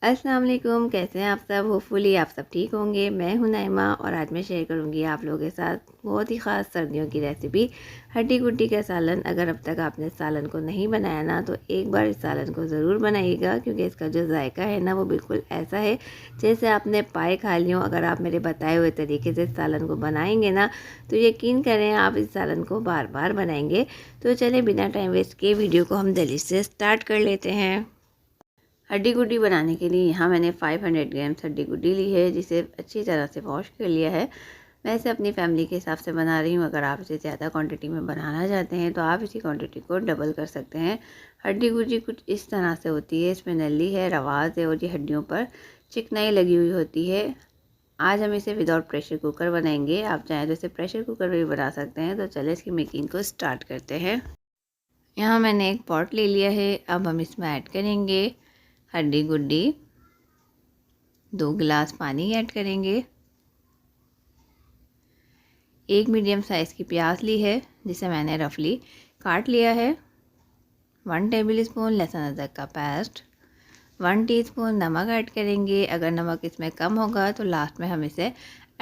अस्सलाम वालेकुम, कैसे हैं आप सब। होपफुली आप सब ठीक होंगे। मैं हूं नाइमा और आज मैं शेयर करूंगी आप लोगों के साथ बहुत ही ख़ास सर्दियों की रेसिपी हड्डी गुड्डी का सालन। अगर अब तक आपने सालन को नहीं बनाया ना तो एक बार इस सालन को ज़रूर बनाइएगा, क्योंकि इसका जो जायका है ना वो बिल्कुल ऐसा है जैसे आपने पाए खा ली हो। अगर आप मेरे बताए हुए तरीके से इस सालन को बनाएंगे ना तो यकीन करें आप इस सालन को बार बार बनाएंगे। तो चले बिना टाइम वेस्ट किए वीडियो को हम जल्दी से स्टार्ट कर लेते हैं। हड्डी गुड्डी बनाने के लिए यहाँ मैंने 500 ग्राम्स हड्डी गुड्डी ली है, जिसे अच्छी तरह से वॉश कर लिया है। मैं इसे अपनी फैमिली के हिसाब से बना रही हूँ। अगर आप इसे ज़्यादा क्वांटिटी में बनाना चाहते हैं तो आप इसी क्वांटिटी को डबल कर सकते हैं। हड्डी गुड्डी कुछ इस तरह से होती है, इसमें नली है, रवाज है और ये हड्डियों पर चिकनाई लगी हुई होती है। आज हम इसे विदाउट प्रेशर कुकर बनाएंगे। आप चाहें तो इसे प्रेशर कुकर में भी बना सकते हैं। तो चले इसकी मेकिंग को स्टार्ट करते हैं। यहाँ मैंने एक पॉट ले लिया है। अब हम इसमें ऐड करेंगे हड्डी गुड्डी। 2 गिलास पानी ऐड करेंगे। एक मीडियम साइज़ की प्याज ली है, जिसे मैंने रफली काट लिया है। 1 टेबल स्पून लहसुन अदरक का पेस्ट। 1 टीस्पून नमक ऐड करेंगे। अगर नमक इसमें कम होगा तो लास्ट में हम इसे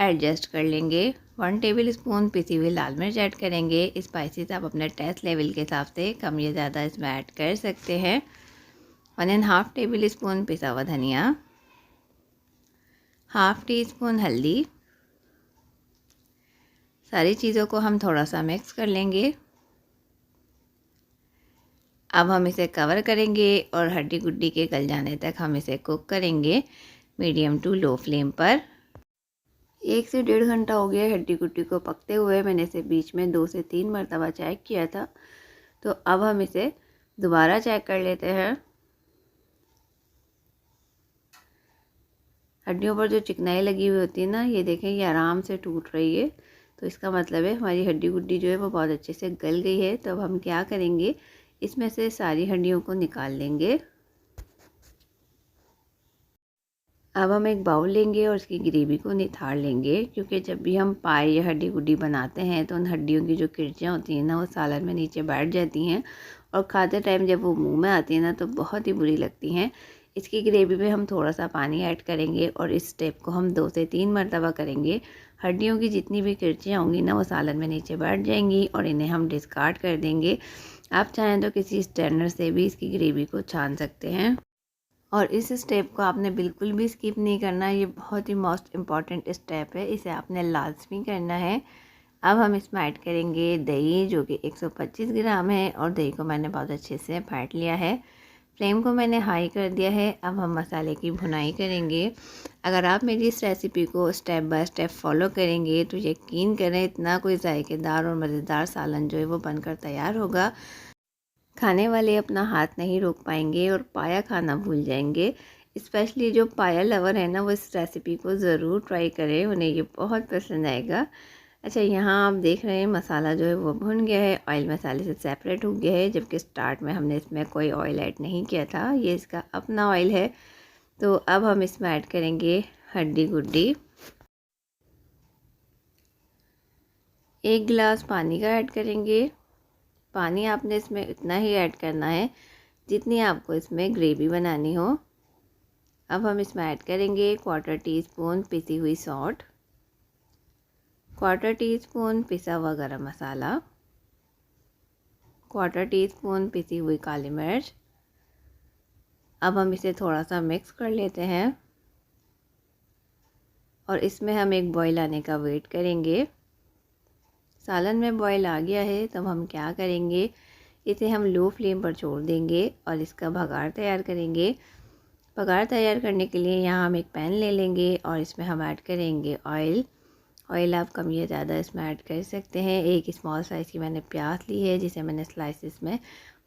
एडजस्ट कर लेंगे। 1 टेबल स्पून पिसी हुई लाल मिर्च ऐड करेंगे। स्पाइसेस आप अपने टेस्ट लेवल के हिसाब से कम या ज़्यादा इसमें ऐड कर सकते हैं। 1.5 टेबल स्पून पिसा हुआ धनिया। 1/2 टीस्पून हल्दी। सारी चीज़ों को हम थोड़ा सा मिक्स कर लेंगे। अब हम इसे कवर करेंगे और हड्डी गुड्डी के गल जाने तक हम इसे कुक करेंगे मीडियम टू लो फ्लेम पर। 1 से 1.5 घंटा हो गया हड्डी गुड्डी को पकते हुए। मैंने इसे बीच में 2 से 3 मरतबा चेक किया था। तो अब हम इसे दोबारा चेक कर लेते हैं। हड्डियों पर जो चिकनाई लगी हुई होती है ना, ये देखें ये आराम से टूट रही है। तो इसका मतलब है हमारी हड्डी गुड्डी जो है वो बहुत अच्छे से गल गई है। तो अब हम क्या करेंगे, इसमें से सारी हड्डियों को निकाल लेंगे। अब हम एक बाउल लेंगे और इसकी ग्रेवी को निथाड़ लेंगे, क्योंकि जब भी हम पाए या हड्डी गुड्डी बनाते हैं तो उन हड्डियों की जो किरचियाँ होती हैं ना वो सालन में नीचे बैठ जाती हैं और खाते टाइम जब वो मुंह में आती है ना तो बहुत ही बुरी लगती हैं। इसकी ग्रेवी में हम थोड़ा सा पानी ऐड करेंगे और इस स्टेप को हम 2 से 3 मरतबा करेंगे। हड्डियों की जितनी भी किरचियाँ होंगी ना वो सालन में नीचे बैठ जाएंगी और इन्हें हम डिस्कार्ड कर देंगे। आप चाहें तो किसी स्ट्रेनर से भी इसकी ग्रेवी को छान सकते हैं। और इस स्टेप को आपने बिल्कुल भी स्किप नहीं करना। ये बहुत ही मोस्ट इम्पॉर्टेंट स्टेप है, इसे आपने लाजमी करना है। अब हम इसमें ऐड करेंगे दही, जो कि 125 ग्राम है और दही को मैंने बहुत अच्छे से फेंट लिया है। फ्लेम को मैंने हाई कर दिया है। अब हम मसाले की भुनाई करेंगे। अगर आप मेरी इस रेसिपी को स्टेप बाय स्टेप फॉलो करेंगे तो यकीन करें इतना कोई जायकेदार और मज़ेदार सालन जो है वो बनकर तैयार होगा। खाने वाले अपना हाथ नहीं रोक पाएंगे और पाया खाना भूल जाएंगे। स्पेशली जो पाया लवर है ना वो इस रेसिपी को ज़रूर ट्राई करें, उन्हें ये बहुत पसंद आएगा। अच्छा, यहाँ आप देख रहे हैं मसाला जो है वो भुन गया है, ऑयल मसाले से सेपरेट हो गया है, जबकि स्टार्ट में हमने इसमें कोई ऑयल ऐड नहीं किया था। ये इसका अपना ऑयल है। तो अब हम इसमें ऐड करेंगे हड्डी गुड्डी। 1 गिलास पानी का ऐड करेंगे। पानी आपने इसमें इतना ही ऐड करना है जितनी आपको इसमें ग्रेवी बनानी हो। अब हम इसमें ऐड करेंगे 1/4 टीस्पून पिसी हुई सौंठ, 1/4 टीस्पून पिसा हुआ गरम मसाला, 1/4 टीस्पून पिसी हुई काली मिर्च। अब हम इसे थोड़ा सा मिक्स कर लेते हैं और इसमें हम एक बॉईल आने का वेट करेंगे। सालन में बॉईल आ गया है तब हम क्या करेंगे, इसे हम लो फ्लेम पर छोड़ देंगे और इसका भगार तैयार करेंगे। भगार तैयार करने के लिए यहाँ हम एक पैन ले लेंगे और इसमें हम ऐड करेंगे ऑयल। ऑयल आप कम या ज़्यादा इसमें ऐड कर सकते हैं। एक स्मॉल साइज़ की मैंने प्याज ली है, जिसे मैंने स्लाइसिस में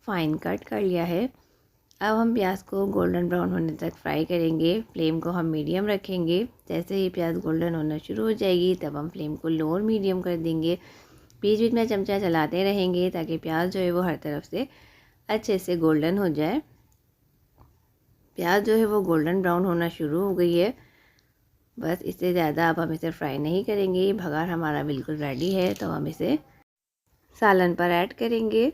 फ़ाइन कट कर लिया है। अब हम प्याज को गोल्डन ब्राउन होने तक फ्राई करेंगे। फ्लेम को हम मीडियम रखेंगे। जैसे ही प्याज गोल्डन होना शुरू हो जाएगी तब हम फ्लेम को लो और मीडियम कर देंगे। बीच बीच में चमचा चलाते रहेंगे ताकि प्याज जो है वो हर तरफ से अच्छे से गोल्डन हो जाए। प्याज जो है वो गोल्डन ब्राउन होना शुरू हो गई है। बस इससे ज़्यादा अब हम इसे फ्राई नहीं करेंगे। भगार हमारा बिल्कुल रेडी है तो हम इसे सालन पर ऐड करेंगे।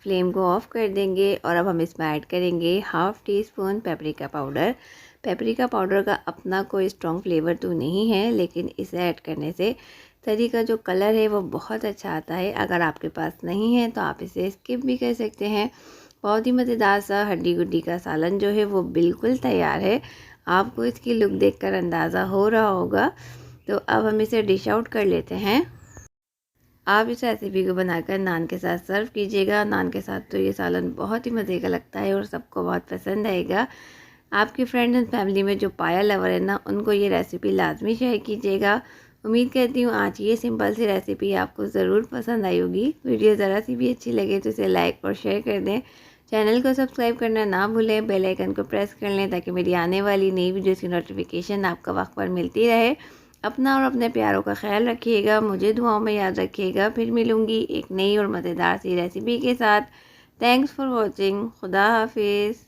फ्लेम को ऑफ़ कर देंगे और अब हम इसमें ऐड करेंगे half tea spoon paprika powder. Paprika powder का अपना कोई स्ट्रॉन्ग फ्लेवर तो नहीं है, लेकिन इसे ऐड करने से तरी का जो कलर है वो बहुत अच्छा आता है। अगर आपके पास नहीं है तो आप इसे स्किप भी कर सकते हैं। बहुत ही मज़ेदार सा हड्डी गुड्डी का सालन जो है वो बिल्कुल तैयार है। आपको इसकी लुक देखकर अंदाज़ा हो रहा होगा। तो अब हम इसे डिश आउट कर लेते हैं। आप इस रेसिपी को बनाकर नान के साथ सर्व कीजिएगा। नान के साथ तो ये सालन बहुत ही मज़े का लगता है और सबको बहुत पसंद आएगा। आपके फ्रेंड्स एंड फैमिली में जो पाया लवर है ना, उनको ये रेसिपी लाजमी शेयर कीजिएगा। उम्मीद करती हूँ आज ये सिंपल सी रेसिपी आपको ज़रूर पसंद आई होगी। वीडियो ज़रा सी भी अच्छी लगे तो इसे लाइक और शेयर कर दें। चैनल को सब्सक्राइब करना ना भूलें, बेल आइकन को प्रेस कर लें ताकि मेरी आने वाली नई वीडियोज़ की नोटिफिकेशन आपको वक्त पर मिलती रहे। अपना और अपने प्यारों का ख्याल रखिएगा, मुझे दुआओं में याद रखिएगा। फिर मिलूँगी एक नई और मज़ेदार सी रेसिपी के साथ। Thanks for watching. खुदा हाफिज़।